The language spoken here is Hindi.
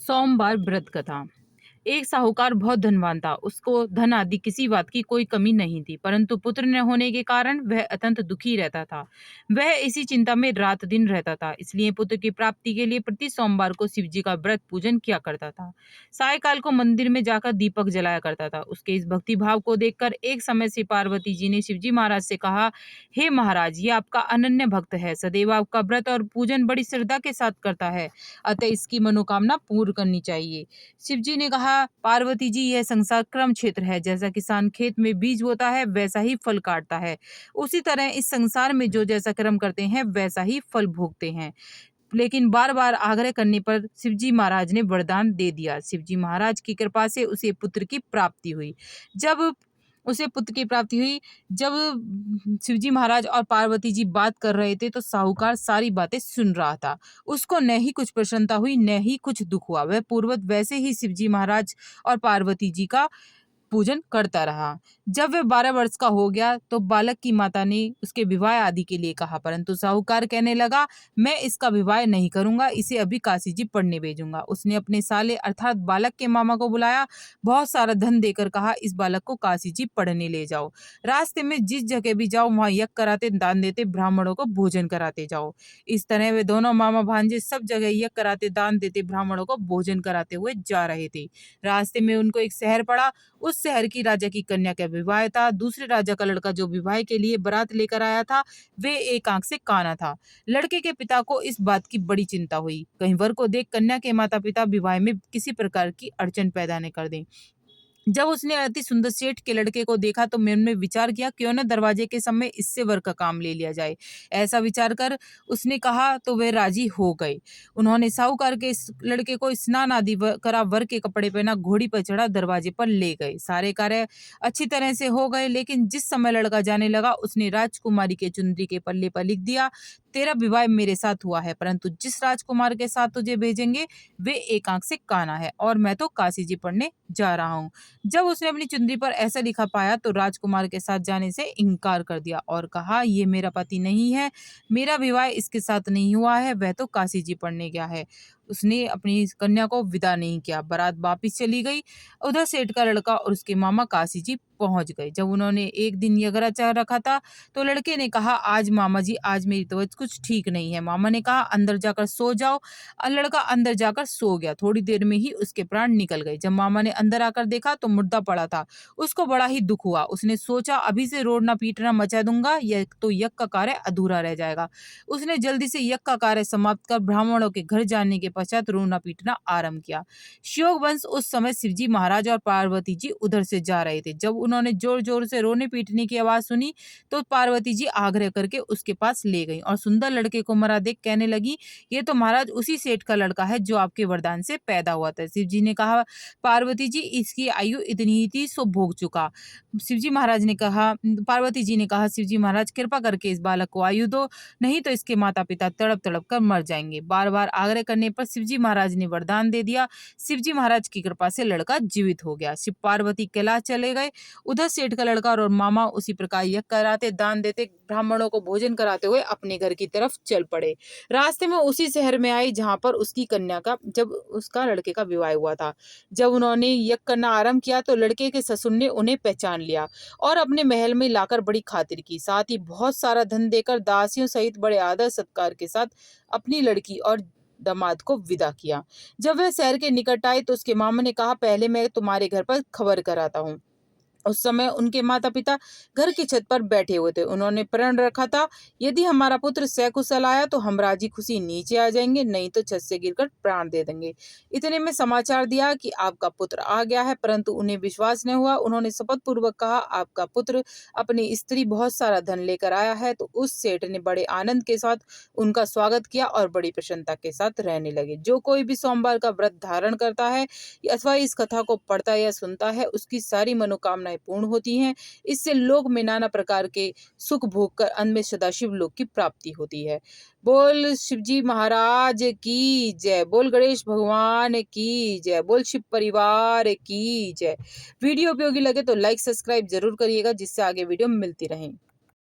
सोमवार व्रत कथा। एक साहूकार बहुत धनवान था। उसको धन आदि किसी बात की कोई कमी नहीं थी, परंतु पुत्र न होने के कारण वह अत्यंत दुखी रहता था। वह इसी चिंता में रात दिन रहता था। इसलिए पुत्र की प्राप्ति के लिए प्रति सोमवार को शिव जी का व्रत पूजन किया करता था। सायकाल को मंदिर में जाकर दीपक जलाया करता था। उसके इस भक्ति भाव को देखकर एक समय से पार्वती जी ने शिव जी महाराज से कहा, हे महाराज, ये आपका अनन्य भक्त है, सदैव आपका व्रत और पूजन बड़ी श्रद्धा के साथ करता है, अतः इसकी मनोकामना पूर्ण करनी चाहिए। शिव जी ने कहा, पार्वती जी, यह संसार क्रम क्षेत्र है। जैसा किसान खेत में बीज बोता है वैसा ही फल काटता है, उसी तरह इस संसार में जो जैसा कर्म करते हैं वैसा ही फल भोगते हैं। लेकिन बार बार आग्रह करने पर शिवजी महाराज ने वरदान दे दिया। शिवजी महाराज की कृपा से उसे पुत्र की प्राप्ति हुई। जब उसे पुत्र की प्राप्ति हुई जब शिवजी महाराज और पार्वती जी बात कर रहे थे तो साहूकार सारी बातें सुन रहा था। उसको न ही कुछ प्रसन्नता हुई न ही कुछ दुख हुआ। वह पूर्ववत वैसे ही शिवजी महाराज और पार्वती जी का पूजन करता रहा। जब वह 12 वर्ष का हो गया तो बालक की माता ने उसके विवाह आदि के लिए कहा, परंतु साहूकार कहने लगा, मैं इसका विवाह नहीं करूंगा, इसे अभी काशी जी पढ़ने भेजूंगा। उसने अपने साले अर्थात बालक के मामा को बुलाया, बहुत सारा धन देकर कहा, इस बालक को काशी जी पढ़ने ले जाओ। रास्ते में जिस जगह भी जाओ वहां यज्ञ कराते, दान देते, ब्राह्मणों को भोजन कराते जाओ। इस तरह वे दोनों मामा भांजे सब जगह यज्ञ कराते, दान देते, ब्राह्मणों को भोजन कराते हुए जा रहे थे। रास्ते में उनको एक शहर पड़ा। उस शहर की राजा की कन्या का विवाह था। दूसरे राजा का लड़का जो विवाह के लिए बारात लेकर आया था वे एक आंख से काना था। लड़के के पिता को इस बात की बड़ी चिंता हुई, कहीं वर को देख कन्या के माता पिता विवाह में किसी प्रकार की अड़चन पैदा न कर दें। जब उसने अति सुंदर सेठ के लड़के को देखा तो मन में विचार किया, क्यों न दरवाजे के समय इससे वर का काम ले लिया जाए। ऐसा विचार कर उसने कहा तो वे राजी हो गए। उन्होंने साहूकार के इस लड़के को स्नान आदि करा, वर के कपड़े पहना, घोड़ी पर चढ़ा, दरवाजे पर ले गए। सारे कार्य अच्छी तरह से हो गए, लेकिन जिस समय लड़का जाने लगा उसने राजकुमारी के चुनरी के पल्ले पर लिख दिया, तेरा विवाह मेरे साथ हुआ है, परंतु जिस राजकुमार के साथ तुझे भेजेंगे वे एक आंख से काना है और मैं तो काशी जी पढ़ने जा रहा हूँ। जब उसने अपनी चुनरी पर ऐसा लिखा पाया तो राजकुमार के साथ जाने से इनकार कर दिया और कहा, ये मेरा पति नहीं है, मेरा विवाह इसके साथ नहीं हुआ है, वह तो काशी जी पढ़ने गया है। उसने अपनी कन्या को विदा नहीं किया। बारात वापिस चली गई। उधर सेठ का लड़का और उसके मामा काशी जी पहुंच गए। जब उन्होंने एक दिन यगरा चाह रखा था तो लड़के ने कहा, आज मामा जी, आज मेरी तबीयत कुछ ठीक नहीं है। मामा ने कहा, अंदर जाकर सो जाओ। लड़का अंदर जाकर सो गया। थोड़ी देर में ही उसके प्राण निकल गए। जब मामा ने अंदर आकर देखा तो मुर्दा पड़ा था। उसको बड़ा ही दुख हुआ। उसने सोचा, अभी से रोना पीटना मचा दूंगा, यह तो यज्ञ का कार्य अधूरा रह जाएगा। उसने जल्दी से यज्ञ का कार्य समाप्त कर ब्राह्मणों के घर जाने के पश्चात रोना पीटना आरंभ किया। श्योक वंश उस समय शिवजी महाराज और पार्वती जी उधर से जा रहे थे। जब उन्होंने जोर जोर से रोने पीटने की आवाज सुनी तो पार्वती जी आग्रह करके उसके पास ले गई और सुंदर लड़के को मरा देख कहने लगी, ये तो महाराज उसी सेठ का लड़का है जो आपके वरदान से पैदा हुआ था। शिव जी ने कहा, पार्वती जी, इसकी आयु इतनी ही थी सो भोग चुका। शिवजी महाराज ने कहा पार्वती जी ने कहा, शिवजी महाराज कृपा करके इस बालक को आयु दो, नहीं तो इसके माता पिता तड़प तड़प कर मर जाएंगे। बार बार आग्रह करने पर शिवजी महाराज ने वरदान दे दिया। शिवजी महाराज की कृपा से लड़का जीवित हो गया। शिव पार्वती कैलाश चले गए। उधर सेठ का लड़का और मामा उसी प्रकार यज्ञ कराते, दान देते, ब्राह्मणों को भोजन कराते हुए अपने घर की तरफ चल पड़े। रास्ते में उसी शहर में आई जहां पर उसकी कन्या का जब उसका लड़के का विवाह हुआ था। जब उन्होंने यज्ञ करना आरंभ किया तो लड़के के ससुर ने उन्हें पहचान लिया और अपने महल में लाकर बड़ी खातिर की, साथ ही बहुत सारा धन देकर दासियों सहित बड़े आदर सत्कार के साथ अपनी लड़की और दामाद को विदा किया। जब वह शहर के निकट आए तो उसके मामा ने कहा, पहले मैं तुम्हारे घर पर खबर कराता हूँ। उस समय उनके माता पिता घर की छत पर बैठे हुए थे। उन्होंने प्रण रखा था, यदि हमारा पुत्र सकुशल आया तो हम राजी खुशी नीचे आ जाएंगे, नहीं तो छत से गिरकर प्राण दे देंगे। इतने में समाचार दिया कि आपका पुत्र आ गया है, परंतु उन्हें विश्वास न हुआ। उन्होंने शपथ पूर्वक कहा, आपका पुत्र अपनी स्त्री बहुत सारा धन लेकर आया है। तो उस सेठ ने बड़े आनंद के साथ उनका स्वागत किया और बड़ी प्रसन्नता के साथ रहने लगे। जो कोई भी सोमवार का व्रत धारण करता है अथवा इस कथा को पढ़ता या सुनता है उसकी सारी मनोकामनाएं पूर्ण होती हैं। इससे लोक में नाना प्रकार के सुख भोग कर अंत में सदाशिव लोक की प्राप्ति होती है। बोल शिवजी महाराज की जय, बोल गणेश भगवान की जय, बोल शिव परिवार की जय। वीडियो उपयोगी लगे तो लाइक सब्सक्राइब जरूर करिएगा, जिससे आगे वीडियो मिलती रहे।